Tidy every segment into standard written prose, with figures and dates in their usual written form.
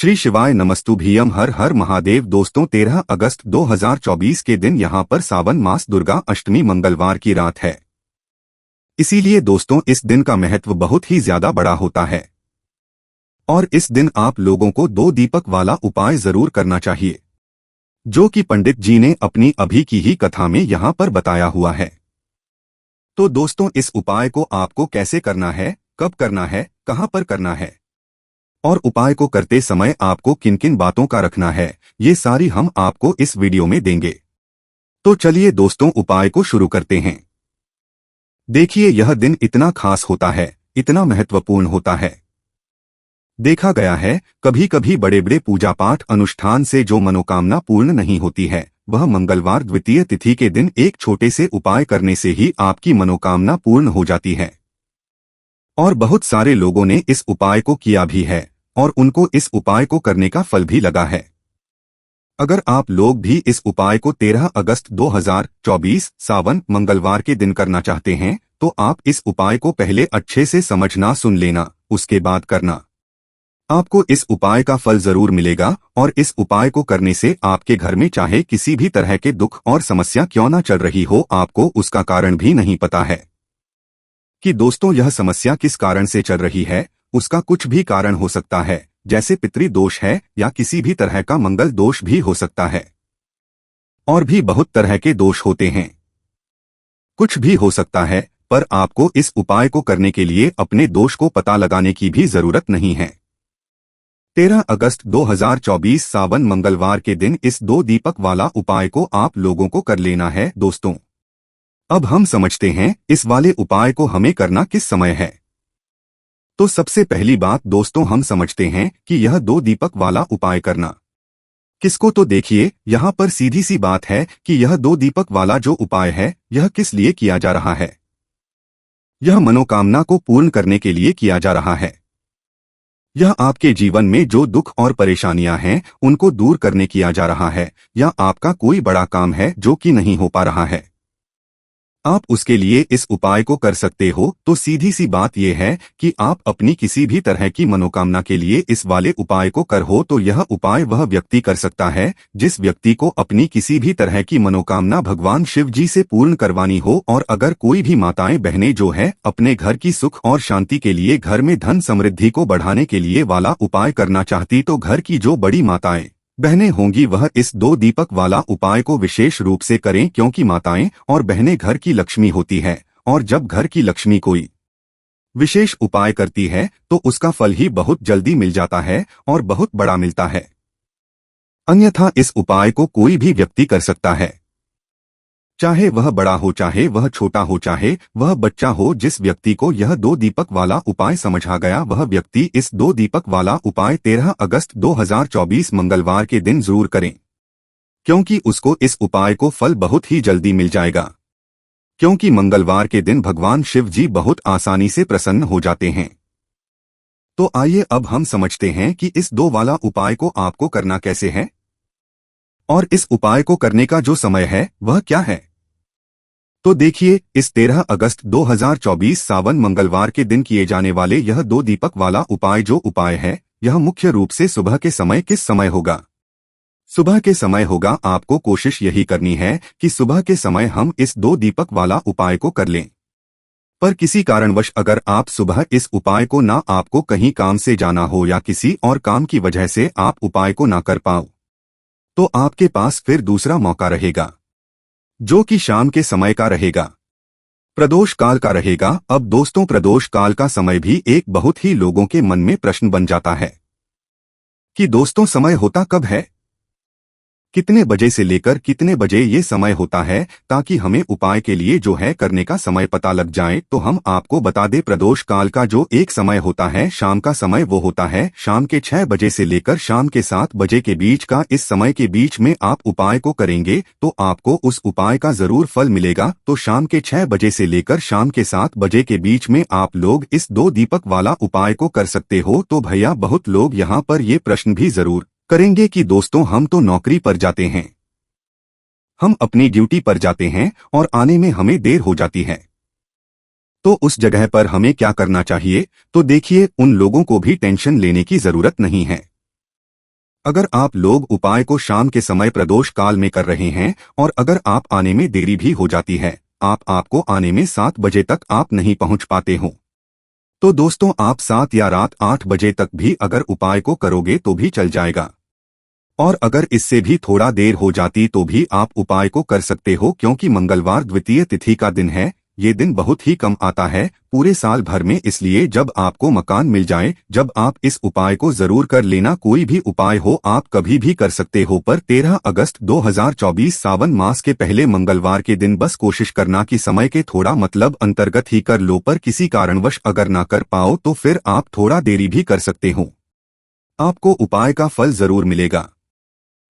श्री शिवाय नमस्तुभ्यम हर हर महादेव। दोस्तों 13 अगस्त 2024 के दिन यहाँ पर सावन मास दुर्गा अष्टमी मंगलवार की रात है। इसीलिए दोस्तों इस दिन का महत्व बहुत ही ज्यादा बड़ा होता है और इस दिन आप लोगों को 2 दीपक वाला उपाय जरूर करना चाहिए, जो कि पंडित जी ने अपनी अभी की ही कथा में यहाँ पर बताया हुआ है। तो दोस्तों इस उपाय को आपको कैसे करना है, कब करना है, कहाँ पर करना है और उपाय को करते समय आपको किन किन बातों का रखना है, ये सारी हम आपको इस वीडियो में देंगे। तो चलिए दोस्तों उपाय को शुरू करते हैं। देखिए यह दिन इतना खास होता है, इतना महत्वपूर्ण होता है। देखा गया है कभी कभी बड़े बड़े पूजा पाठ अनुष्ठान से जो मनोकामना पूर्ण नहीं होती है, वह मंगलवार द्वितीय तिथि के दिन एक छोटे से उपाय करने से ही आपकी मनोकामना पूर्ण हो जाती है। और बहुत सारे लोगों ने इस उपाय को किया भी है और उनको इस उपाय को करने का फल भी लगा है। अगर आप लोग भी इस उपाय को 13 अगस्त 2024 सावन मंगलवार के दिन करना चाहते हैं तो आप इस उपाय को पहले अच्छे से समझना, सुन लेना, उसके बाद करना। आपको इस उपाय का फल जरूर मिलेगा और इस उपाय को करने से आपके घर में चाहे किसी भी तरह के दुख और समस्या क्यों ना चल रही हो, आपको उसका कारण भी नहीं पता है कि दोस्तों यह समस्या किस कारण से चल रही है। उसका कुछ भी कारण हो सकता है, जैसे पितृ दोष है या किसी भी तरह का मंगल दोष भी हो सकता है और भी बहुत तरह के दोष होते हैं। कुछ भी हो सकता है, पर आपको इस उपाय को करने के लिए अपने दोष को पता लगाने की भी जरूरत नहीं है। 13 अगस्त 2024 सावन मंगलवार के दिन इस 2 दीपक वाला उपाय को आप लोगों को कर लेना है। दोस्तों अब हम समझते हैं इस वाले उपाय को हमें करना किस समय है। तो सबसे पहली बात दोस्तों हम समझते हैं कि यह 2 दीपक वाला उपाय करना किसको, तो देखिए यहाँ पर सीधी सी बात है कि यह 2 दीपक वाला जो उपाय है यह किस लिए किया जा रहा है। यह मनोकामना को पूर्ण करने के लिए किया जा रहा है। यह आपके जीवन में जो दुख और परेशानियां हैं उनको दूर करने किया जा रहा है, या आपका कोई बड़ा काम है जो कि नहीं हो पा रहा है, आप उसके लिए इस उपाय को कर सकते हो। तो सीधी सी बात यह है कि आप अपनी किसी भी तरह की मनोकामना के लिए इस वाले उपाय को कर हो तो यह उपाय वह व्यक्ति कर सकता है जिस व्यक्ति को अपनी किसी भी तरह की मनोकामना भगवान शिव जी से पूर्ण करवानी हो। और अगर कोई भी माताएं बहनें जो है अपने घर की सुख और शांति के लिए, घर में धन समृद्धि को बढ़ाने के लिए वाला उपाय करना चाहती तो घर की जो बड़ी माताएं बहनें होंगी वह इस 2 दीपक वाला उपाय को विशेष रूप से करें, क्योंकि माताएं और बहनें घर की लक्ष्मी होती है और जब घर की लक्ष्मी कोई विशेष उपाय करती है तो उसका फल ही बहुत जल्दी मिल जाता है और बहुत बड़ा मिलता है। अन्यथा इस उपाय को कोई भी व्यक्ति कर सकता है, चाहे वह बड़ा हो, चाहे वह छोटा हो, चाहे वह बच्चा हो। जिस व्यक्ति को यह 2 दीपक वाला उपाय समझ आ गया वह व्यक्ति इस 2 दीपक वाला उपाय 13 अगस्त 2024 मंगलवार के दिन जरूर करें, क्योंकि उसको इस उपाय को फल बहुत ही जल्दी मिल जाएगा। क्योंकि मंगलवार के दिन भगवान शिव जी बहुत आसानी से प्रसन्न हो जाते हैं। तो आइए अब हम समझते हैं कि इस 2 वाला उपाय को आपको करना कैसे है और इस उपाय को करने का जो समय है वह क्या है। तो देखिए इस 13 अगस्त 2024 सावन मंगलवार के दिन किए जाने वाले यह 2 दीपक वाला उपाय जो उपाय है यह मुख्य रूप से सुबह के समय किस समय होगा। सुबह के समय होगा। आपको कोशिश यही करनी है कि सुबह के समय हम इस 2 दीपक वाला उपाय को कर लें। पर किसी कारणवश अगर आप सुबह इस उपाय को ना, आपको कहीं काम से जाना हो या किसी और काम की वजह से आप उपाय को ना कर पाओ, तो आपके पास फिर दूसरा मौका रहेगा जो कि शाम के समय का रहेगा, प्रदोष काल का रहेगा। अब दोस्तों प्रदोष काल का समय भी एक बहुत ही लोगों के मन में प्रश्न बन जाता है कि दोस्तों समय होता कब है, कितने बजे से लेकर कितने बजे ये समय होता है, ताकि हमें उपाय के लिए जो है करने का समय पता लग जाए। तो हम आपको बता दें प्रदोष काल का जो एक समय होता है शाम का समय, वो होता है शाम के 6 बजे से लेकर शाम के 7 बजे के बीच का। इस समय के बीच में आप उपाय को करेंगे तो आपको उस उपाय का जरूर फल मिलेगा। तो शाम के 6 बजे से लेकर शाम के 7 बजे के बीच में आप लोग इस 2 दीपक वाला उपाय को कर सकते हो। तो भैया बहुत लोग यहाँ पर ये प्रश्न भी जरूर करेंगे कि दोस्तों हम तो नौकरी पर जाते हैं, हम अपनी ड्यूटी पर जाते हैं और आने में हमें देर हो जाती है, तो उस जगह पर हमें क्या करना चाहिए। तो देखिए उन लोगों को भी टेंशन लेने की जरूरत नहीं है। अगर आप लोग उपाय को शाम के समय प्रदोष काल में कर रहे हैं और अगर आप आने में देरी भी हो जाती है, आपको आने में 7 बजे तक आप नहीं पहुंच पाते हो, तो दोस्तों आप 7 या रात 8 बजे तक भी अगर उपाय को करोगे तो भी चल जाएगा। और अगर इससे भी थोड़ा देर हो जाती तो भी आप उपाय को कर सकते हो, क्योंकि मंगलवार द्वितीय तिथि का दिन है। ये दिन बहुत ही कम आता है पूरे साल भर में, इसलिए जब आपको मकान मिल जाए जब आप इस उपाय को जरूर कर लेना। कोई भी उपाय हो आप कभी भी कर सकते हो, पर 13 अगस्त 2024 सावन मास के पहले मंगलवार के दिन बस कोशिश करना कि समय के थोड़ा मतलब अंतर्गत ही कर लो, पर किसी कारणवश अगर ना कर पाओ तो फिर आप थोड़ा देरी भी कर सकते हो, आपको उपाय का फल जरूर मिलेगा।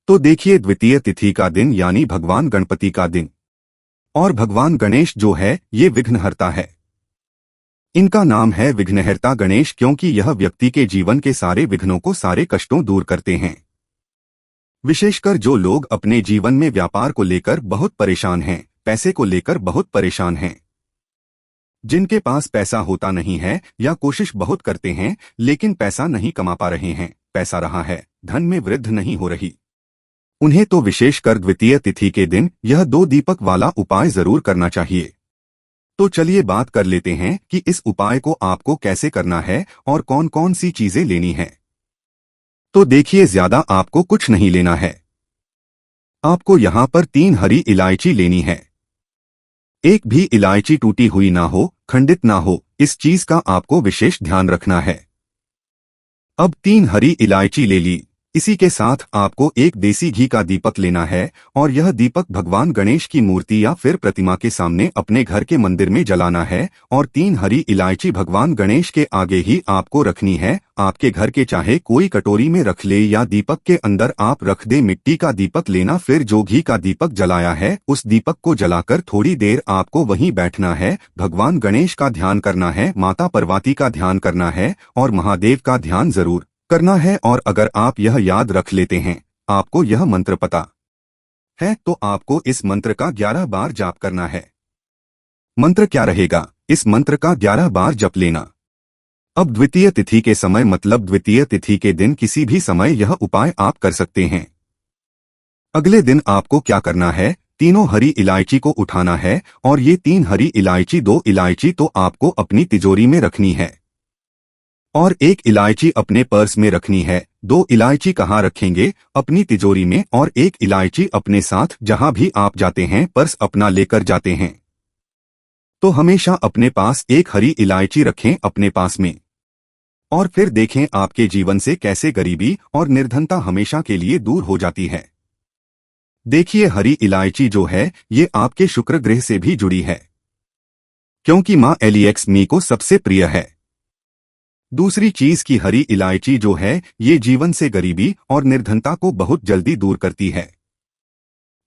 तो देखिए, द्वितीय तिथि का दिन यानी भगवान गणपति का दिन, और भगवान गणेश जो है ये विघ्नहर्ता है। इनका नाम है विघ्नहर्ता गणेश क्योंकि यह व्यक्ति के जीवन के सारे विघ्नों को, सारे कष्टों दूर करते हैं। विशेषकर जो लोग अपने जीवन में व्यापार को लेकर बहुत परेशान हैं, पैसे को लेकर बहुत परेशान हैं, जिनके पास पैसा होता नहीं है या कोशिश बहुत करते हैं लेकिन पैसा नहीं कमा पा रहे हैं, पैसा रहा है धन में वृद्धि नहीं हो रही, उन्हें तो विशेषकर द्वितीय तिथि के दिन यह 2 दीपक वाला उपाय जरूर करना चाहिए। तो चलिए बात कर लेते हैं कि इस उपाय को आपको कैसे करना है और कौन कौन सी चीजें लेनी है। तो देखिए, ज्यादा आपको कुछ नहीं लेना है। आपको यहाँ पर 3 हरी इलायची लेनी है। एक भी इलायची टूटी हुई ना हो, खंडित ना हो, इस चीज का आपको विशेष ध्यान रखना है। अब 3 हरी इलायची ले ली। इसी के साथ आपको एक देसी घी का दीपक लेना है और यह दीपक भगवान गणेश की मूर्ति या फिर प्रतिमा के सामने अपने घर के मंदिर में जलाना है और 3 हरी इलायची भगवान गणेश के आगे ही आपको रखनी है। आपके घर के चाहे कोई कटोरी में रख ले या दीपक के अंदर आप रख दे। मिट्टी का दीपक लेना, फिर जो घी का दीपक जलाया है उस दीपक को जलाकर थोड़ी देर आपको वहीं बैठना है। भगवान गणेश का ध्यान करना है, माता पार्वती का ध्यान करना है और महादेव का ध्यान जरूर करना है। और अगर आप यह याद रख लेते हैं, आपको यह मंत्र पता है, तो आपको इस मंत्र का 11 बार जाप करना है। मंत्र क्या रहेगा? इस मंत्र का 11 बार जप लेना। अब द्वितीय तिथि के समय मतलब द्वितीय तिथि के दिन किसी भी समय यह उपाय आप कर सकते हैं। अगले दिन आपको क्या करना है, तीनों हरी इलायची को उठाना है और ये 3 हरी इलायची, 2 इलायची तो आपको अपनी तिजोरी में रखनी है और 1 इलायची अपने पर्स में रखनी है। 2 इलायची कहाँ रखेंगे? अपनी तिजोरी में, और 1 इलायची अपने साथ जहां भी आप जाते हैं पर्स अपना लेकर जाते हैं, तो हमेशा अपने पास 1 हरी इलायची रखें अपने पास में। और फिर देखें आपके जीवन से कैसे गरीबी और निर्धनता हमेशा के लिए दूर हो जाती है। देखिए, हरी इलायची जो है ये आपके शुक्र ग्रह से भी जुड़ी है, क्योंकि माँ एलियक्ष्मी को सबसे प्रिय है। दूसरी चीज की हरी इलायची जो है ये जीवन से गरीबी और निर्धनता को बहुत जल्दी दूर करती है।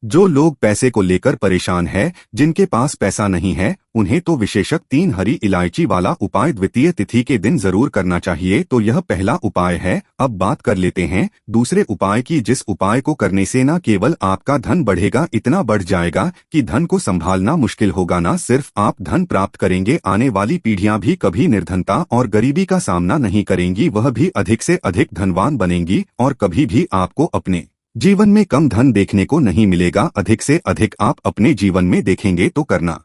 जो लोग पैसे को लेकर परेशान है, जिनके पास पैसा नहीं है, उन्हें तो विशेषक 3 हरी इलायची वाला उपाय द्वितीय तिथि के दिन जरूर करना चाहिए। तो यह पहला उपाय है। अब बात कर लेते हैं दूसरे उपाय की, जिस उपाय को करने से न केवल आपका धन बढ़ेगा, इतना बढ़ जाएगा कि धन को संभालना मुश्किल होगा। न सिर्फ आप धन प्राप्त करेंगे, आने वाली पीढ़ियां भी कभी निर्धनता और गरीबी का सामना नहीं करेंगी, वह भी अधिक से अधिक धनवान बनेंगी और कभी भी आपको अपने जीवन में कम धन देखने को नहीं मिलेगा। अधिक से अधिक आप अपने जीवन में देखेंगे। तो करना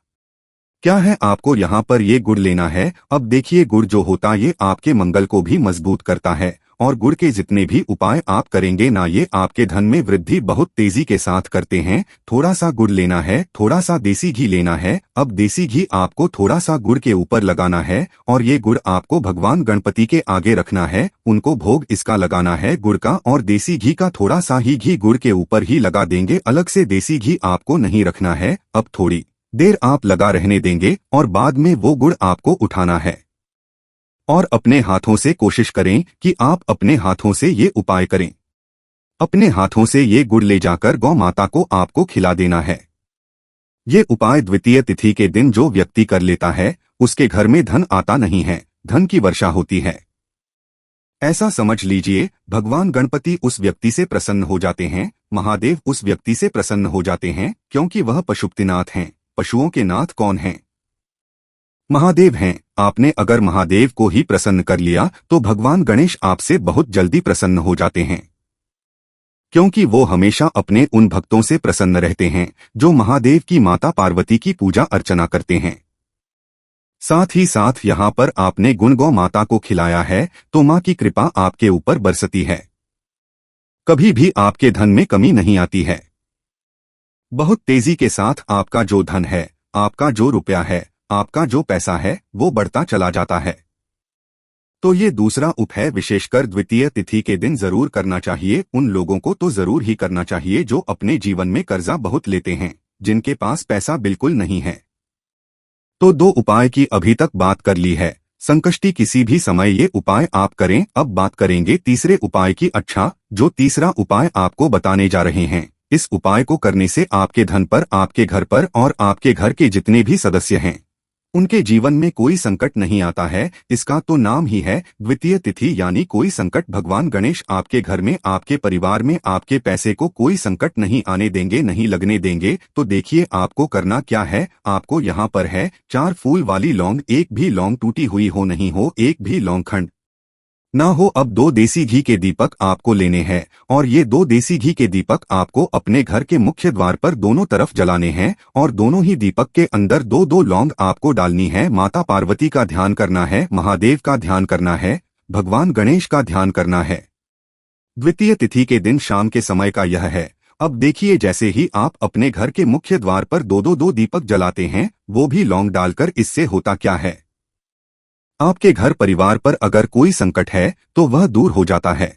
क्या है, आपको यहाँ पर ये गुड़ लेना है। अब देखिए, गुड़ जो होता ये आपके मंगल को भी मजबूत करता है और गुड़ के जितने भी उपाय आप करेंगे ना, ये आपके धन में वृद्धि बहुत तेजी के साथ करते हैं। थोड़ा सा गुड़ लेना है, थोड़ा सा देसी घी लेना है। अब देसी घी आपको थोड़ा सा गुड़ के ऊपर लगाना है और ये गुड़ आपको भगवान गणपति के आगे रखना है, उनको भोग इसका लगाना है गुड़ का। और देसी घी का थोड़ा सा ही घी गुड़ के ऊपर ही लगा देंगे, अलग से देसी घी आपको नहीं रखना है। अब थोड़ी देर आप लगा रहने देंगे और बाद में वो गुड़ आपको उठाना है और अपने हाथों से कोशिश करें कि आप अपने हाथों से ये उपाय करें। अपने हाथों से ये गुड़ ले जाकर गौ माता को आपको खिला देना है। ये उपाय द्वितीय तिथि के दिन जो व्यक्ति कर लेता है उसके घर में धन आता नहीं है, धन की वर्षा होती है। ऐसा समझ लीजिए, भगवान गणपति उस व्यक्ति से प्रसन्न हो जाते हैं, महादेव उस व्यक्ति से प्रसन्न हो जाते हैं, क्योंकि वह पशुपतिनाथ हैं। पशुओं के नाथ कौन हैं? महादेव हैं। आपने अगर महादेव को ही प्रसन्न कर लिया तो भगवान गणेश आपसे बहुत जल्दी प्रसन्न हो जाते हैं। क्योंकि वो हमेशा अपने उन भक्तों से प्रसन्न रहते हैं जो महादेव की माता पार्वती की पूजा अर्चना करते हैं। साथ ही साथ यहाँ पर आपने गुण गौ माता को खिलाया है तो माँ की कृपा आपके ऊपर बरसती है। कभी भी आपके धन में कमी नहीं आती है। बहुत तेजी के साथ आपका जो धन है, आपका जो रुपया है, आपका जो पैसा है वो बढ़ता चला जाता है। तो ये दूसरा उपाय विशेषकर द्वितीय तिथि के दिन जरूर करना चाहिए। उन लोगों को तो जरूर ही करना चाहिए जो अपने जीवन में कर्जा बहुत लेते हैं, जिनके पास पैसा बिल्कुल नहीं है। तो 2 उपाय की अभी तक बात कर ली है। संकष्टी किसी भी समय ये उपाय आप करें। अब बात करेंगे तीसरे उपाय की। अच्छा, जो तीसरा उपाय आपको बताने जा रहे हैं, इस उपाय को करने से आपके धन पर, आपके घर पर और आपके घर के जितने भी सदस्य हैं उनके जीवन में कोई संकट नहीं आता है। इसका तो नाम ही है द्वितीय तिथि, यानी कोई संकट भगवान गणेश आपके घर में, आपके परिवार में, आपके पैसे को कोई संकट नहीं आने देंगे, नहीं लगने देंगे। तो देखिए आपको करना क्या है। आपको यहाँ पर है 4 फूल वाली लौंग, एक भी लौंग टूटी हुई हो नहीं हो, एक भी लौंग खंड ना हो। अब 2 देसी घी के दीपक आपको लेने हैं और ये 2 देसी घी के दीपक आपको अपने घर के मुख्य द्वार पर दोनों तरफ जलाने हैं और दोनों ही दीपक के अंदर 2-2 लौंग आपको डालनी है। माता पार्वती का ध्यान करना है, महादेव का ध्यान करना है, भगवान गणेश का ध्यान करना है। द्वितीय तिथि के दिन शाम के समय का यह है। अब देखिए जैसे ही आप अपने घर के मुख्य द्वार पर 2-2 दीपक जलाते हैं, वो भी लौंग डालकर, इससे होता क्या है, आपके घर परिवार पर अगर कोई संकट है तो वह दूर हो जाता है।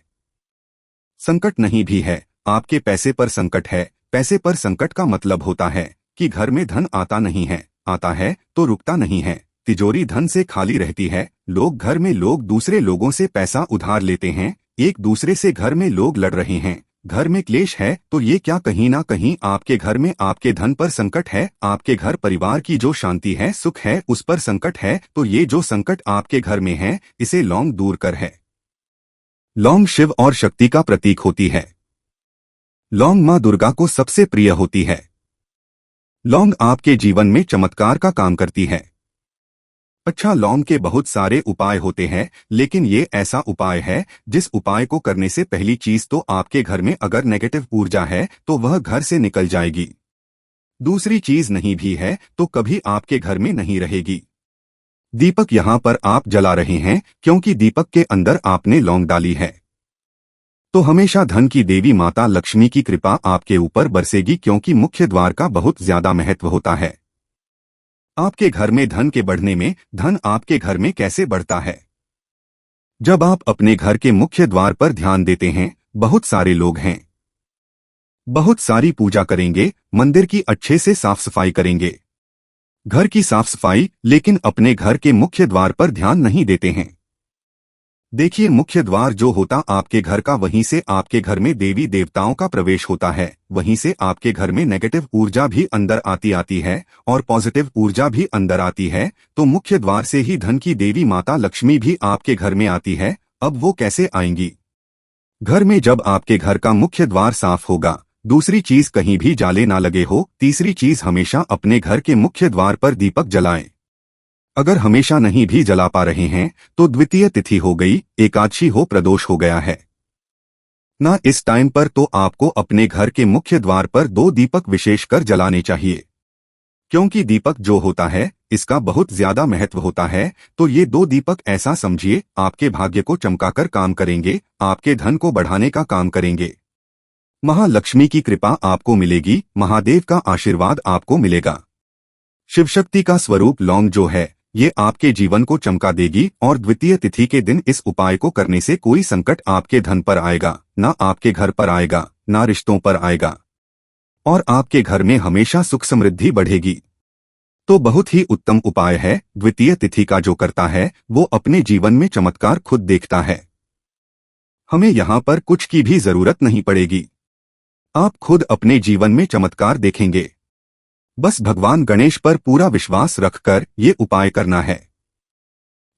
संकट नहीं भी है, आपके पैसे पर संकट है, पैसे पर संकट का मतलब होता है कि घर में धन आता नहीं है, आता है तो रुकता नहीं है, तिजोरी धन से खाली रहती है। घर में लोग दूसरे लोगों से पैसा उधार लेते हैं, एक दूसरे से घर में लोग लड़ रहे हैं, घर में क्लेश है। तो ये क्या कहीं ना कहीं आपके घर में, आपके धन पर संकट है, आपके घर परिवार की जो शांति है, सुख है, उस पर संकट है। तो ये जो संकट आपके घर में है, इसे लौंग दूर कर है। लौंग शिव और शक्ति का प्रतीक होती है। लौंग मां दुर्गा को सबसे प्रिय होती है। लौंग आपके जीवन में चमत्कार का काम करती है। अच्छा, लौंग के बहुत सारे उपाय होते हैं, लेकिन ये ऐसा उपाय है जिस उपाय को करने से पहली चीज तो आपके घर में अगर नेगेटिव ऊर्जा है तो वह घर से निकल जाएगी। दूसरी चीज नहीं भी है तो कभी आपके घर में नहीं रहेगी। दीपक यहाँ पर आप जला रहे हैं क्योंकि दीपक के अंदर आपने लौंग डाली है, तो हमेशा धन की देवी माता लक्ष्मी की कृपा आपके ऊपर बरसेगी, क्योंकि मुख्य द्वार का बहुत ज्यादा महत्व होता है। आपके घर में धन के बढ़ने में, धन आपके घर में कैसे बढ़ता है, जब आप अपने घर के मुख्य द्वार पर ध्यान देते हैं, बहुत सारे लोग हैं, बहुत सारी पूजा करेंगे, मंदिर की अच्छे से साफ सफाई करेंगे, घर की साफ सफाई, लेकिन अपने घर के मुख्य द्वार पर ध्यान नहीं देते हैं। देखिए मुख्य द्वार जो होता आपके घर का, वहीं से आपके घर में देवी देवताओं का प्रवेश होता है, वहीं से आपके घर में नेगेटिव ऊर्जा भी अंदर आती है और पॉजिटिव ऊर्जा भी अंदर आती है। तो मुख्य द्वार से ही धन की देवी माता लक्ष्मी भी आपके घर में आती है। अब वो कैसे आएंगी? घर में जब आपके घर का मुख्य द्वार साफ होगा, दूसरी चीज कहीं भी जाले ना लगे हो, तीसरी चीज हमेशा अपने घर के मुख्य द्वार पर दीपक जलाएं। अगर हमेशा नहीं भी जला पा रहे हैं तो द्वितीय तिथि हो गई, एकादशी हो, प्रदोष हो गया है ना, इस टाइम पर तो आपको अपने घर के मुख्य द्वार पर 2 दीपक विशेषकर जलाने चाहिए, क्योंकि दीपक जो होता है इसका बहुत ज्यादा महत्व होता है। तो ये 2 दीपक ऐसा समझिए आपके भाग्य को चमकाकर काम करेंगे, आपके धन को बढ़ाने का काम करेंगे। महालक्ष्मी की कृपा आपको मिलेगी, महादेव का आशीर्वाद आपको मिलेगा। शिवशक्ति का स्वरूप लौंग जो है, ये आपके जीवन को चमका देगी और द्वितीय तिथि के दिन इस उपाय को करने से कोई संकट आपके धन पर आएगा, ना आपके घर पर आएगा, ना रिश्तों पर आएगा, और आपके घर में हमेशा सुख समृद्धि बढ़ेगी। तो बहुत ही उत्तम उपाय है। द्वितीय तिथि का जो करता है वो अपने जीवन में चमत्कार खुद देखता है। हमें यहाँ पर कुछ की भी जरूरत नहीं पड़ेगी, आप खुद अपने जीवन में चमत्कार देखेंगे। बस भगवान गणेश पर पूरा विश्वास रखकर ये उपाय करना है,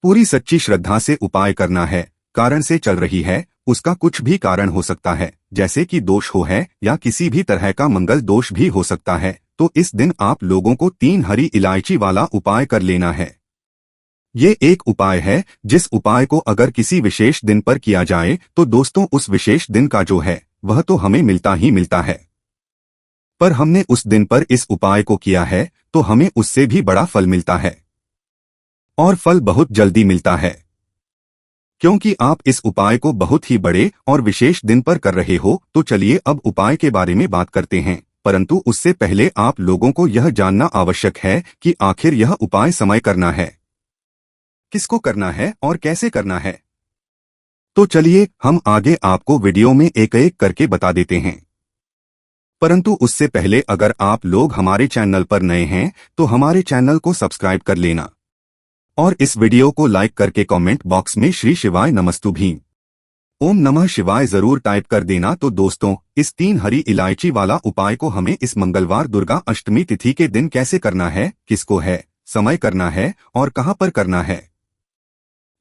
पूरी सच्ची श्रद्धा से उपाय करना है। कारण से चल रही है, उसका कुछ भी कारण हो सकता है, जैसे कि दोष हो है या किसी भी तरह का मंगल दोष भी हो सकता है। तो इस दिन आप लोगों को 3 हरी इलायची वाला उपाय कर लेना है। ये एक उपाय है जिस उपाय को अगर किसी विशेष दिन पर किया जाए तो दोस्तों उस विशेष दिन का जो है वह तो हमें मिलता ही मिलता है, पर हमने उस दिन पर इस उपाय को किया है तो हमें उससे भी बड़ा फल मिलता है, और फल बहुत जल्दी मिलता है, क्योंकि आप इस उपाय को बहुत ही बड़े और विशेष दिन पर कर रहे हो। तो चलिए अब उपाय के बारे में बात करते हैं, परंतु उससे पहले आप लोगों को यह जानना आवश्यक है कि आखिर यह उपाय समय करना है, किसको करना है और कैसे करना है। तो चलिए हम आगे आपको वीडियो में एक एक करके बता देते हैं, परंतु उससे पहले अगर आप लोग हमारे चैनल पर नए हैं तो हमारे चैनल को सब्सक्राइब कर लेना और इस वीडियो को लाइक करके कमेंट बॉक्स में श्री शिवाय नमस्तुभ्यं ओम नमः शिवाय जरूर टाइप कर देना। तो दोस्तों, इस 3 हरी इलायची वाला उपाय को हमें इस मंगलवार दुर्गा अष्टमी तिथि के दिन कैसे करना है, किसको है, समय करना है और कहां पर करना है,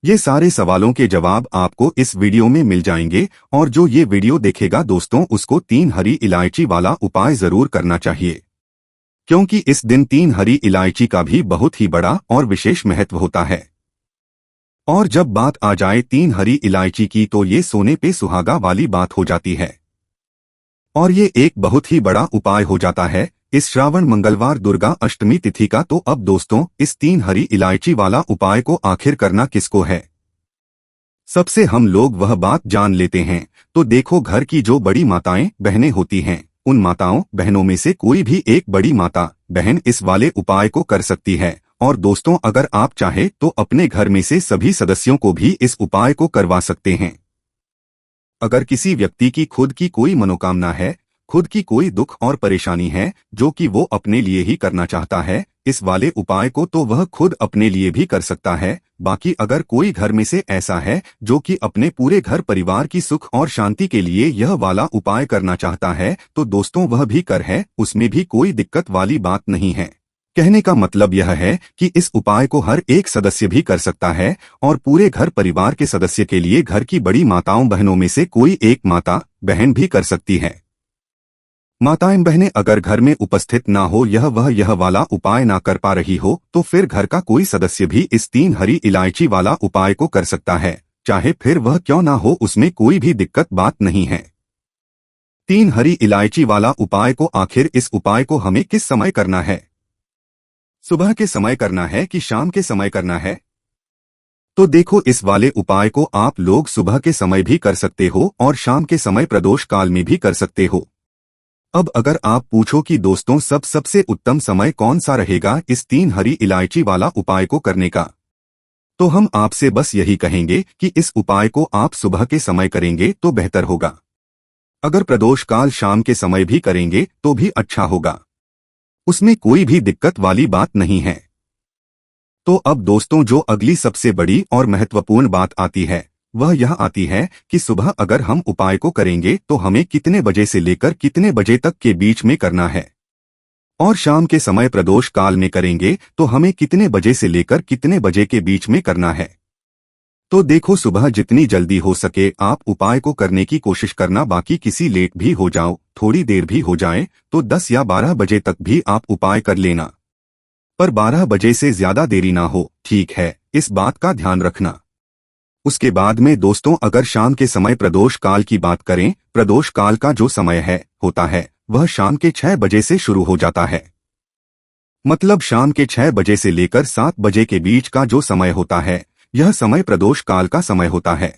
ये सारे सवालों के जवाब आपको इस वीडियो में मिल जाएंगे। और जो ये वीडियो देखेगा दोस्तों, उसको 3 हरी इलायची वाला उपाय जरूर करना चाहिए, क्योंकि इस दिन 3 हरी इलायची का भी बहुत ही बड़ा और विशेष महत्व होता है। और जब बात आ जाए 3 हरी इलायची की तो ये सोने पे सुहागा वाली बात हो जाती है, और ये एक बहुत ही बड़ा उपाय हो जाता है इस श्रावण मंगलवार दुर्गा अष्टमी तिथि का। तो अब दोस्तों, इस 3 हरी इलायची वाला उपाय को आखिर करना किसको है, सबसे हम लोग वह बात जान लेते हैं। तो देखो, घर की जो बड़ी माताएं बहनें होती हैं, उन माताओं बहनों में से कोई भी एक बड़ी माता बहन इस वाले उपाय को कर सकती है। और दोस्तों, अगर आप चाहे तो अपने घर में से सभी सदस्यों को भी इस उपाय को करवा सकते हैं। अगर किसी व्यक्ति की खुद की कोई मनोकामना है, खुद की कोई दुख और परेशानी है जो कि वो अपने लिए ही करना चाहता है इस वाले उपाय को, तो वह खुद अपने लिए भी कर सकता है। बाकी अगर कोई घर में से ऐसा है जो कि अपने पूरे घर परिवार की सुख और शांति के लिए यह वाला उपाय करना चाहता है, तो दोस्तों वह भी कर है, उसमें भी कोई दिक्कत वाली बात नहीं है। कहने का मतलब यह है कि इस उपाय को हर एक सदस्य भी कर सकता है, और पूरे घर परिवार के सदस्य के लिए घर की बड़ी माताओं बहनों में से कोई एक माता बहन भी कर सकती है। माताएं बहनें अगर घर में उपस्थित ना हो, यह वाला उपाय ना कर पा रही हो, तो फिर घर का कोई सदस्य भी इस 3 हरी इलायची वाला उपाय को कर सकता है, चाहे फिर वह क्यों ना हो, उसमें कोई भी दिक्कत बात नहीं है। 3 हरी इलायची वाला उपाय को आखिर इस उपाय को हमें किस समय करना है, सुबह के समय करना है कि शाम के समय करना है। तो देखो, इस वाले उपाय को आप लोग सुबह के समय भी कर सकते हो और शाम के समय प्रदोष काल में भी कर सकते हो। अब अगर आप पूछो कि दोस्तों सबसे उत्तम समय कौन सा रहेगा इस 3 हरी इलायची वाला उपाय को करने का, तो हम आपसे बस यही कहेंगे कि इस उपाय को आप सुबह के समय करेंगे तो बेहतर होगा। अगर प्रदोष काल शाम के समय भी करेंगे तो भी अच्छा होगा, उसमें कोई भी दिक्कत वाली बात नहीं है। तो अब दोस्तों, जो अगली सबसे बड़ी और महत्वपूर्ण बात आती है वह यह आती है कि सुबह अगर हम उपाय को करेंगे तो हमें कितने बजे से लेकर कितने बजे तक के बीच में करना है, और शाम के समय प्रदोष काल में करेंगे तो हमें कितने बजे से लेकर कितने बजे के बीच में करना है। तो देखो, सुबह जितनी जल्दी हो सके आप उपाय को करने की कोशिश करना, बाकी किसी लेट भी हो जाओ, थोड़ी देर भी हो जाए तो 10 या 12 बजे तक भी आप उपाय कर लेना, पर 12 बजे से ज्यादा देरी ना हो, ठीक है, इस बात का ध्यान रखना। उसके बाद में दोस्तों, अगर शाम के समय प्रदोष काल की बात करें, प्रदोष काल का जो समय होता है वह शाम के 6 बजे से शुरू हो जाता है। मतलब शाम के 6 बजे से लेकर 7 बजे के बीच का जो समय होता है यह समय प्रदोष काल का समय होता है।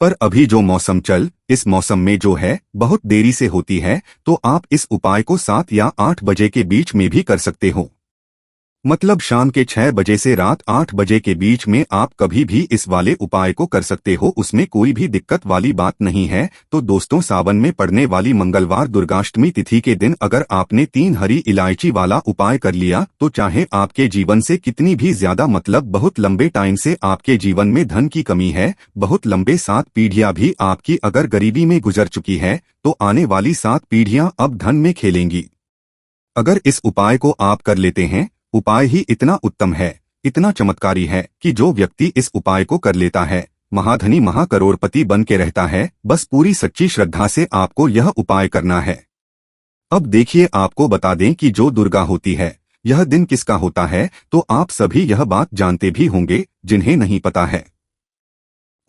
पर अभी जो मौसम इस मौसम में जो है बहुत देरी से होती है, तो आप इस उपाय को 7 या 8 बजे के बीच में भी कर सकते हो। मतलब शाम के 6 बजे से रात 8 बजे के बीच में आप कभी भी इस वाले उपाय को कर सकते हो, उसमें कोई भी दिक्कत वाली बात नहीं है। तो दोस्तों, सावन में पड़ने वाली मंगलवार दुर्गाष्टमी तिथि के दिन अगर आपने 3 हरी इलायची वाला उपाय कर लिया, तो चाहे आपके जीवन से कितनी भी ज्यादा, मतलब बहुत लंबे टाइम से आपके जीवन में धन की कमी है, बहुत लंबे 7 पीढ़ियां भी आपकी अगर गरीबी में गुजर चुकी है, तो आने वाली 7 पीढ़ियां अब धन में खेलेंगी। अगर इस उपाय को आप कर लेते हैं, उपाय ही इतना उत्तम है, इतना चमत्कारी है कि जो व्यक्ति इस उपाय को कर लेता है महाधनी महाकरोड़पति बन के रहता है। बस पूरी सच्ची श्रद्धा से आपको यह उपाय करना है। अब देखिए, आपको बता दें कि जो दुर्गा होती है यह दिन किसका होता है, तो आप सभी यह बात जानते भी होंगे, जिन्हें नहीं पता है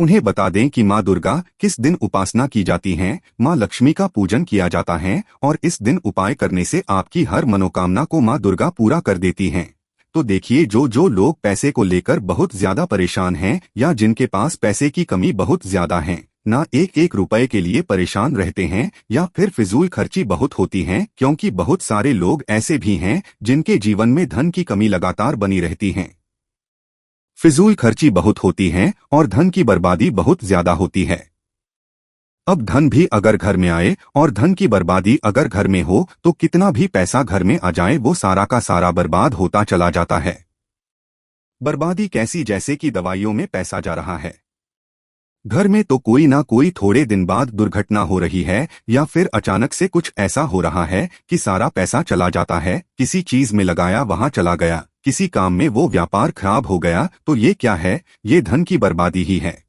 उन्हें बता दें कि माँ दुर्गा किस दिन उपासना की जाती हैं, माँ लक्ष्मी का पूजन किया जाता है और इस दिन उपाय करने से आपकी हर मनोकामना को माँ दुर्गा पूरा कर देती हैं। तो देखिए, जो लोग पैसे को लेकर बहुत ज्यादा परेशान हैं या जिनके पास पैसे की कमी बहुत ज्यादा है, ना एक एक रुपए के लिए परेशान रहते हैं या फिर फिजूल खर्ची बहुत होती है, क्योंकि बहुत सारे लोग ऐसे भी हैं जिनके जीवन में धन की कमी लगातार बनी रहती है। फिजूल खर्ची बहुत होती है और धन की बर्बादी बहुत ज्यादा होती है। अब धन भी अगर घर में आए और धन की बर्बादी अगर घर में हो तो कितना भी पैसा घर में आ जाए वो सारा का सारा बर्बाद होता चला जाता है। बर्बादी कैसी? जैसे कि दवाइयों में पैसा जा रहा है। घर में तो कोई ना कोई थोड़े दिन बाद दुर्घटना हो रही है या फिर अचानक से कुछ ऐसा हो रहा है कि सारा पैसा चला जाता है। किसी चीज में लगाया वहां चला गया, किसी काम में वो व्यापार खराब हो गया, तो ये क्या है? ये धन की बर्बादी ही है।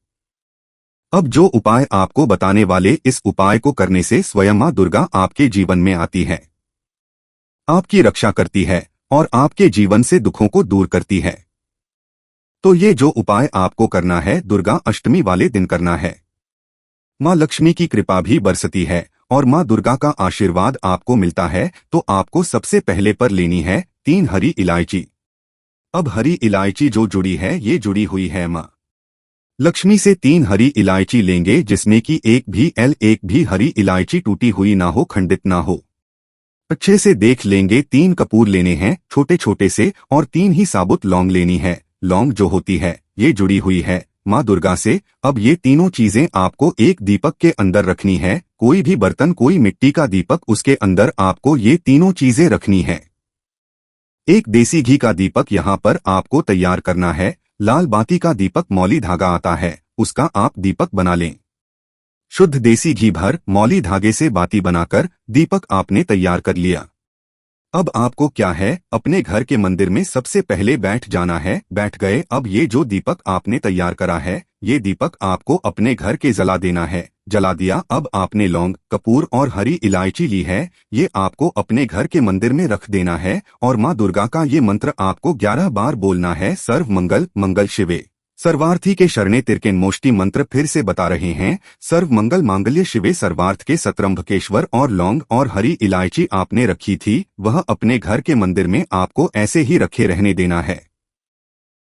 अब जो उपाय आपको बताने वाले, इस उपाय को करने से स्वयं माँ दुर्गा आपके जीवन में आती है, आपकी रक्षा करती है और आपके जीवन से दुखों को दूर करती है। तो ये जो उपाय आपको करना है दुर्गा अष्टमी वाले दिन करना है। माँ लक्ष्मी की कृपा भी बरसती है और माँ दुर्गा का आशीर्वाद आपको मिलता है। तो आपको सबसे पहले पर लेनी है 3 हरी इलायची। अब हरी इलायची जो जुड़ी है, ये जुड़ी हुई है माँ लक्ष्मी से। 3 हरी इलायची लेंगे जिसमें कि एक भी हरी इलायची टूटी हुई ना हो, खंडित ना हो। अच्छे से देख लेंगे। 3 कपूर लेने हैं छोटे छोटे से और 3 ही साबुत लौंग लेनी है। लौंग जो होती है ये जुड़ी हुई है माँ दुर्गा से। अब ये तीनों चीजें आपको एक दीपक के अंदर रखनी है। कोई भी बर्तन, कोई मिट्टी का दीपक, उसके अंदर आपको ये तीनों चीजें रखनी है। एक देसी घी का दीपक यहाँ पर आपको तैयार करना है। लाल बाती का दीपक मौली धागा आता है, उसका आप दीपक बना लें। शुद्ध देसी घी भर मौली धागे से बाती बनाकर दीपक आपने तैयार कर लिया। अब आपको क्या है, अपने घर के मंदिर में सबसे पहले बैठ जाना है। बैठ गए। अब ये जो दीपक आपने तैयार करा है, ये दीपक आपको अपने घर के जला देना है। जला दिया। अब आपने लौंग, कपूर और हरी इलायची ली है, ये आपको अपने घर के मंदिर में रख देना है और माँ दुर्गा का ये मंत्र आपको 11 बार बोलना है। सर्व मंगल मंगल शिवे सर्वार्थी के शरणे तिरकेन मोष्टि मंत्र फिर से बता रहे हैं। सर्व मंगल मांगल्य शिवे सर्वार्थ के सत्रंभकेश्वर। और लौंग और हरी इलायची आपने रखी थी, वह अपने घर के मंदिर में आपको ऐसे ही रखे रहने देना है।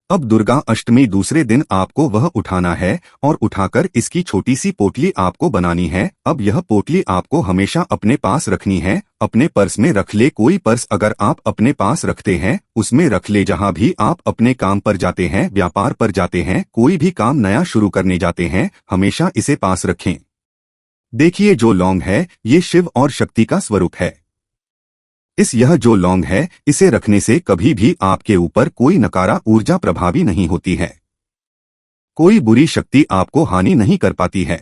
अब दुर्गा अष्टमी दूसरे दिन आपको वह उठाना है और उठाकर इसकी छोटी सी पोटली आपको बनानी है। अब यह पोटली आपको हमेशा अपने पास रखनी है। अपने पर्स में रख ले। कोई पर्स अगर आप अपने पास रखते हैं उसमें रख ले। जहां भी आप अपने काम पर जाते हैं, व्यापार पर जाते हैं, कोई भी काम नया शुरू करने जाते हैं, हमेशा इसे पास रखें। देखिए, जो लौंग है ये शिव और शक्ति का स्वरूप है। यह जो लौंग है, इसे रखने से कभी भी आपके ऊपर कोई नकारा ऊर्जा प्रभावी नहीं होती है। कोई बुरी शक्ति आपको हानि नहीं कर पाती है,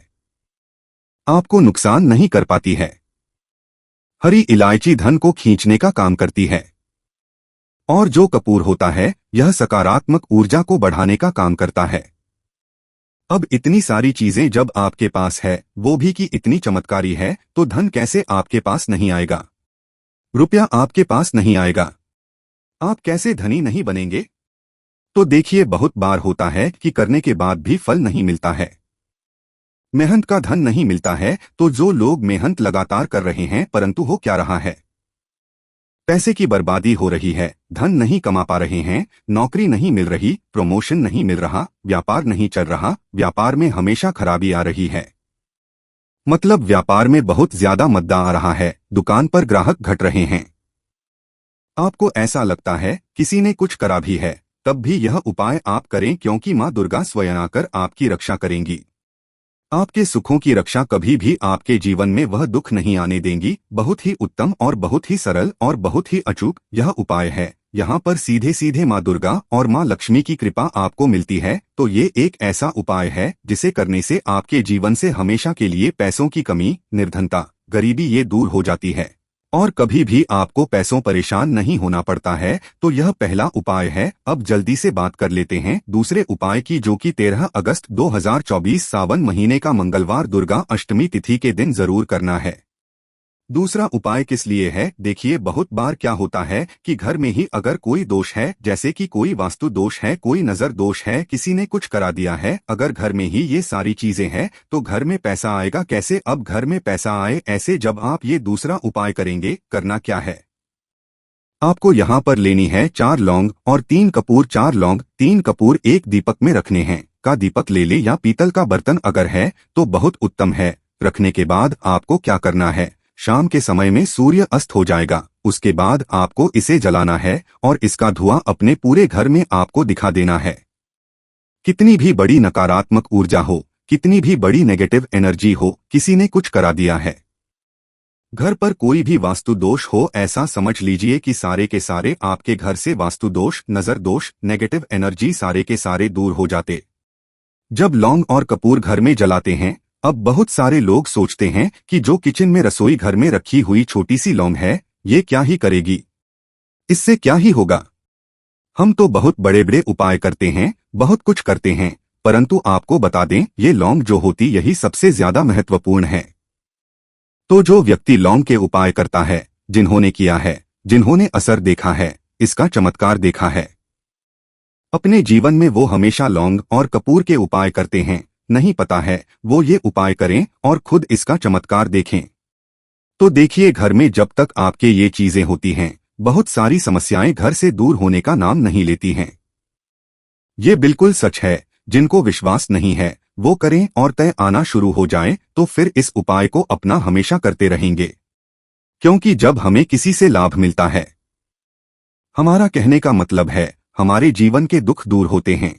आपको नुकसान नहीं कर पाती है। हरी इलायची धन को खींचने का काम करती है और जो कपूर होता है यह सकारात्मक ऊर्जा को बढ़ाने का काम करता है। अब इतनी सारी चीजें जब आपके पास है, वो भी कि इतनी चमत्कारी है, तो धन कैसे आपके पास नहीं आएगा? रुपया आपके पास नहीं आएगा? आप कैसे धनी नहीं बनेंगे? तो देखिए, बहुत बार होता है कि करने के बाद भी फल नहीं मिलता है, मेहनत का धन नहीं मिलता है। तो जो लोग मेहनत लगातार कर रहे हैं परंतु हो क्या रहा है? पैसे की बर्बादी हो रही है, धन नहीं कमा पा रहे हैं, नौकरी नहीं मिल रही, प्रमोशन नहीं मिल रहा, व्यापार नहीं चल रहा, व्यापार में हमेशा खराबी आ रही है। मतलब व्यापार में बहुत ज्यादा मद्दा आ रहा है, दुकान पर ग्राहक घट रहे हैं। आपको ऐसा लगता है किसी ने कुछ करा भी है, तब भी यह उपाय आप करें, क्योंकि माँ दुर्गा स्वयं आकर आपकी रक्षा करेंगी। आपके सुखों की रक्षा कभी भी आपके जीवन में वह दुख नहीं आने देंगी। बहुत ही उत्तम और बहुत ही सरल और बहुत ही अचूक यह उपाय है। यहाँ पर सीधे सीधे माँ दुर्गा और माँ लक्ष्मी की कृपा आपको मिलती है। तो ये एक ऐसा उपाय है जिसे करने से आपके जीवन से हमेशा के लिए पैसों की कमी, निर्धनता, गरीबी ये दूर हो जाती है और कभी भी आपको पैसों परेशान नहीं होना पड़ता है। तो यह पहला उपाय है। अब जल्दी से बात कर लेते हैं दूसरे उपाय की, जो कि 13 अगस्त 2024 सावन महीने का मंगलवार दुर्गा अष्टमी तिथि के दिन जरूर करना है। दूसरा उपाय किस लिए है? देखिए, बहुत बार क्या होता है कि घर में ही अगर कोई दोष है, जैसे कि कोई वास्तु दोष है, कोई नजर दोष है, किसी ने कुछ करा दिया है, अगर घर में ही ये सारी चीजें हैं तो घर में पैसा आएगा कैसे? अब घर में पैसा आए ऐसे जब आप ये दूसरा उपाय करेंगे, करना क्या है? आपको यहाँ पर लेनी है 4 लौंग और 3 कपूर। 4 लौंग 3 कपूर एक दीपक में रखने हैं। का दीपक ले ले या पीतल का बर्तन अगर है तो बहुत उत्तम है। रखने के बाद आपको क्या करना है? शाम के समय में सूर्य अस्त हो जाएगा, उसके बाद आपको इसे जलाना है और इसका धुआं अपने पूरे घर में आपको दिखा देना है। कितनी भी बड़ी नकारात्मक ऊर्जा हो, कितनी भी बड़ी नेगेटिव एनर्जी हो, किसी ने कुछ करा दिया है, घर पर कोई भी वास्तु दोष हो, ऐसा समझ लीजिए कि सारे के सारे आपके घर से वास्तु दोष, नजर दोष, नेगेटिव एनर्जी सारे के सारे दूर हो जाते। जब लौंग और कपूर घर में जलाते हैं, अब बहुत सारे लोग सोचते हैं कि जो किचन में रसोई घर में रखी हुई छोटी सी लौंग है, ये क्या ही करेगी, इससे क्या ही होगा। हम तो बहुत बड़े बड़े उपाय करते हैं, बहुत कुछ करते हैं, परंतु आपको बता दें, ये लौंग जो होती यही सबसे ज्यादा महत्वपूर्ण है। तो जो व्यक्ति लौंग के उपाय करता है, जिन्होंने किया है, जिन्होंने असर देखा है, इसका चमत्कार देखा है, अपने जीवन में वो हमेशा लौंग और कपूर के उपाय करते हैं। नहीं पता है, वो ये उपाय करें और खुद इसका चमत्कार देखें। तो देखिए, घर में जब तक आपके ये चीजें होती हैं, बहुत सारी समस्याएं घर से दूर होने का नाम नहीं लेती हैं। ये बिल्कुल सच है। जिनको विश्वास नहीं है वो करें और तय आना शुरू हो जाए तो फिर इस उपाय को अपना हमेशा करते रहेंगे, क्योंकि जब हमें किसी से लाभ मिलता है, हमारा कहने का मतलब है हमारे जीवन के दुख दूर होते हैं,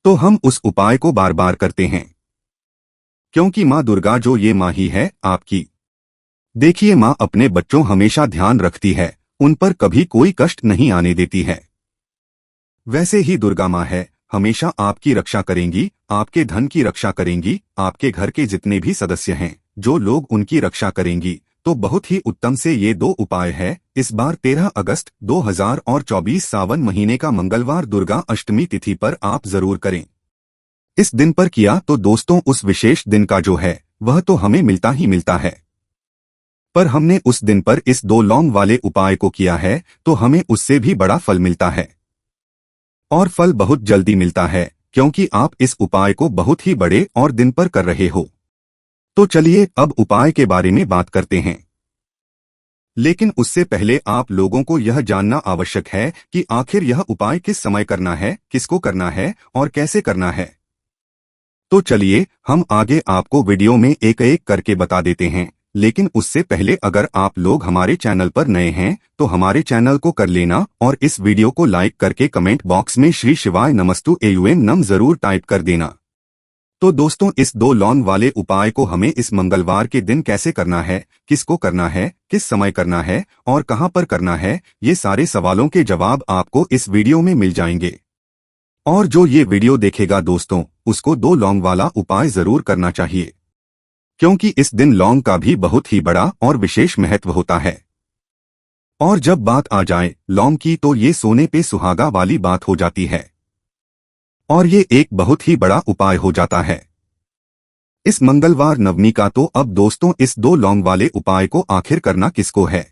तो हम उस उपाय को बार बार करते हैं, क्योंकि माँ दुर्गा जो ये माँ ही है आपकी। देखिए, माँ अपने बच्चों हमेशा ध्यान रखती है, उन पर कभी कोई कष्ट नहीं आने देती है। वैसे ही दुर्गा माँ है, हमेशा आपकी रक्षा करेंगी, आपके धन की रक्षा करेंगी, आपके घर के जितने भी सदस्य हैं, जो लोग उनकी रक्षा करेंगी। तो बहुत ही उत्तम से ये 2 उपाय है। इस बार 13 अगस्त 2024 सावन महीने का मंगलवार दुर्गा अष्टमी तिथि पर आप जरूर करें। इस दिन पर किया तो दोस्तों उस विशेष दिन का जो है वह तो हमें मिलता ही मिलता है, पर हमने उस दिन पर इस 2 लौंग वाले उपाय को किया है तो हमें उससे भी बड़ा फल मिलता है, और फल बहुत जल्दी मिलता है, क्योंकि आप इस उपाय को बहुत ही बड़े और दिन पर कर रहे हो। तो चलिए अब उपाय के बारे में बात करते हैं, लेकिन उससे पहले आप लोगों को यह जानना आवश्यक है कि आखिर यह उपाय किस समय करना है, किसको करना है और कैसे करना है। तो चलिए हम आगे आपको वीडियो में एक एक करके बता देते हैं, लेकिन उससे पहले अगर आप लोग हमारे चैनल पर नए हैं तो हमारे चैनल को कर लेना और इस वीडियो को लाइक करके कमेंट बॉक्स में श्री शिवाय नमस्तु एयूएम नम जरूर टाइप कर देना। तो दोस्तों, इस 2 लौंग वाले उपाय को हमें इस मंगलवार के दिन कैसे करना है, किसको करना है, किस समय करना है और कहां पर करना है, ये सारे सवालों के जवाब आपको इस वीडियो में मिल जाएंगे। और जो ये वीडियो देखेगा दोस्तों, उसको 2 लौंग वाला उपाय जरूर करना चाहिए, क्योंकि इस दिन लौंग का भी बहुत ही बड़ा और विशेष महत्व होता है। और जब बात आ जाए लौंग की तो ये सोने पे सुहागा वाली बात हो जाती है, और ये एक बहुत ही बड़ा उपाय हो जाता है। इस मंगलवार नवमी का तो अब दोस्तों इस 2 लौंग वाले उपाय को आखिर करना किसको है,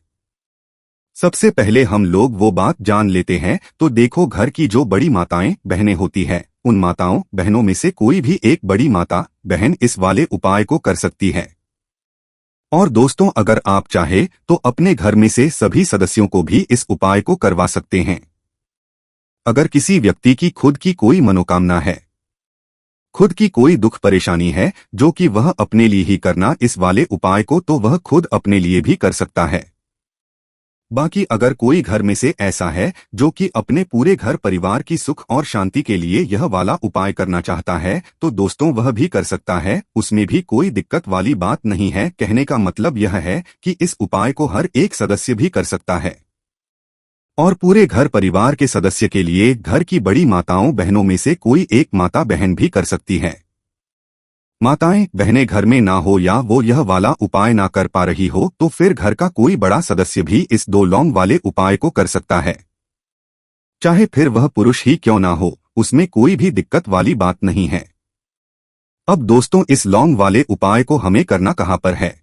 सबसे पहले हम लोग वो बात जान लेते हैं। तो देखो, घर की जो बड़ी माताएं बहनें होती हैं, उन माताओं बहनों में से कोई भी एक बड़ी माता बहन इस वाले उपाय को कर सकती है। और दोस्तों, अगर आप चाहे तो अपने घर में से सभी सदस्यों को भी इस उपाय को करवा सकते हैं। अगर किसी व्यक्ति की खुद की कोई मनोकामना है, खुद की कोई दुख परेशानी है जो कि वह अपने लिए ही करना इस वाले उपाय को, तो वह खुद अपने लिए भी कर सकता है। बाकी अगर कोई घर में से ऐसा है जो कि अपने पूरे घर परिवार की सुख और शांति के लिए यह वाला उपाय करना चाहता है, तो दोस्तों वह भी कर सकता है, उसमें भी कोई दिक्कत वाली बात नहीं है। कहने का मतलब यह है कि इस उपाय को हर एक सदस्य भी कर सकता है, और पूरे घर परिवार के सदस्य के लिए घर की बड़ी माताओं बहनों में से कोई एक माता बहन भी कर सकती है। माताएं बहनें घर में ना हो या वो यह वाला उपाय ना कर पा रही हो, तो फिर घर का कोई बड़ा सदस्य भी इस 2 लौंग वाले उपाय को कर सकता है, चाहे फिर वह पुरुष ही क्यों ना हो, उसमें कोई भी दिक्कत वाली बात नहीं है। अब दोस्तों, इस लौंग वाले उपाय को हमें करना कहां पर है?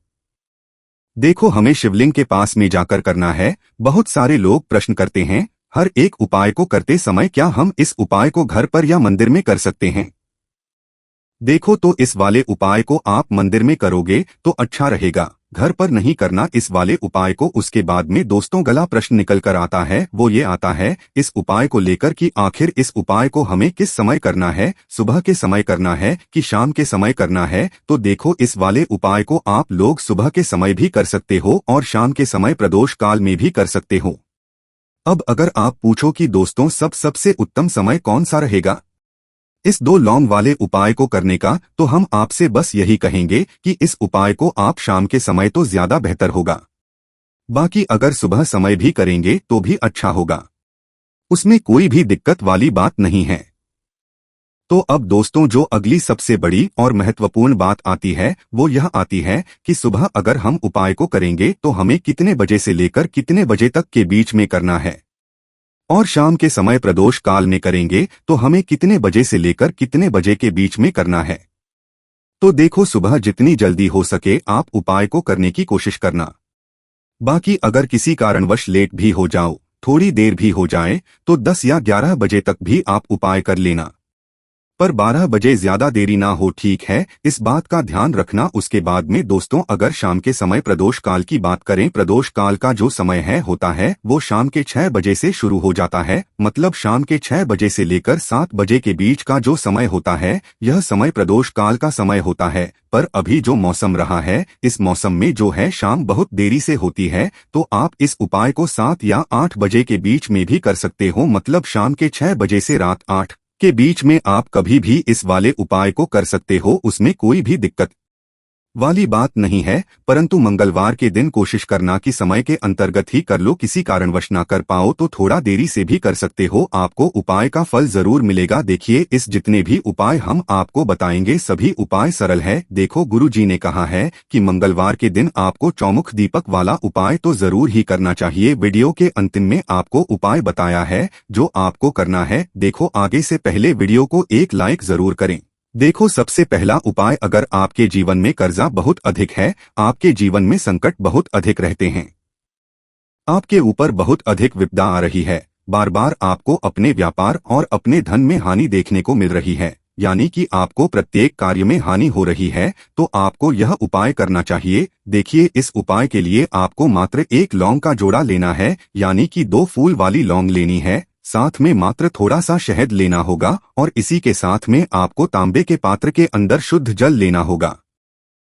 देखो हमें शिवलिंग के पास में जाकर करना है। बहुत सारे लोग प्रश्न करते हैं, हर एक उपाय को करते समय क्या हम इस उपाय को घर पर या मंदिर में कर सकते हैं? देखो तो इस वाले उपाय को आप मंदिर में करोगे तो अच्छा रहेगा, घर पर नहीं करना इस वाले उपाय को। उसके बाद में दोस्तों गला प्रश्न निकल कर आता है, वो ये आता है इस उपाय को लेकर कि आखिर इस उपाय को हमें किस समय करना है, सुबह के समय करना है कि शाम के समय करना है? तो देखो इस वाले उपाय को आप लोग सुबह के समय भी कर सकते हो और शाम के समय प्रदोष काल में भी कर सकते हो। अब अगर आप पूछो कि दोस्तों सबसे उत्तम समय कौन सा रहेगा इस दो लौंग वाले उपाय को करने का, तो हम आपसे बस यही कहेंगे कि इस उपाय को आप शाम के समय तो ज्यादा बेहतर होगा। बाकी अगर सुबह समय भी करेंगे तो भी अच्छा होगा, उसमें कोई भी दिक्कत वाली बात नहीं है। तो अब दोस्तों जो अगली सबसे बड़ी और महत्वपूर्ण बात आती है वो यह आती है कि सुबह अगर हम उपाय को करेंगे तो हमें कितने बजे से लेकर कितने बजे तक के बीच में करना है, और शाम के समय प्रदोष काल में करेंगे तो हमें कितने बजे से लेकर कितने बजे के बीच में करना है। तो देखो सुबह जितनी जल्दी हो सके आप उपाय को करने की कोशिश करना। बाकी अगर किसी कारणवश लेट भी हो जाओ, थोड़ी देर भी हो जाए, तो 10 या 11 बजे तक भी आप उपाय कर लेना, पर 12 बजे ज्यादा देरी ना हो, ठीक है? इस बात का ध्यान रखना। उसके बाद में दोस्तों अगर शाम के समय प्रदोष काल की बात करें, प्रदोष काल का जो समय है होता है वो शाम के 6 बजे से शुरू हो जाता है, मतलब शाम के 6 बजे से लेकर 7 बजे के बीच का जो समय होता है यह समय प्रदोष काल का समय होता है। पर अभी जो मौसम रहा है इस मौसम में जो है शाम बहुत देरी से होती है, तो आप इस उपाय को 7 या 8 बजे के बीच में भी कर सकते हो, मतलब शाम के 6 बजे से रात 8 के बीच में आप कभी भी इस वाले उपाय को कर सकते हो, उसमें कोई भी दिक्कत वाली बात नहीं है। परंतु मंगलवार के दिन कोशिश करना कि समय के अंतर्गत ही कर लो, किसी कारणवश ना कर पाओ तो थोड़ा देरी से भी कर सकते हो, आपको उपाय का फल जरूर मिलेगा। देखिए इस जितने भी उपाय हम आपको बताएंगे सभी उपाय सरल है। देखो गुरु जी ने कहा है कि मंगलवार के दिन आपको चौमुख दीपक वाला उपाय तो जरूर ही करना चाहिए। वीडियो के अंतिम में आपको उपाय बताया है जो आपको करना है। देखो आगे से पहले वीडियो को एक लाइक जरूर करें। देखो सबसे पहला उपाय, अगर आपके जीवन में कर्जा बहुत अधिक है, आपके जीवन में संकट बहुत अधिक रहते हैं, आपके ऊपर बहुत अधिक विपदा आ रही है, बार बार आपको अपने व्यापार और अपने धन में हानि देखने को मिल रही है, यानी कि आपको प्रत्येक कार्य में हानि हो रही है, तो आपको यह उपाय करना चाहिए। देखिए इस उपाय के लिए आपको मात्र एक लौंग का जोड़ा लेना है, यानी कि 2 फूल वाली लौंग लेनी है, साथ में मात्र थोड़ा सा शहद लेना होगा और इसी के साथ में आपको तांबे के पात्र के अंदर शुद्ध जल लेना होगा।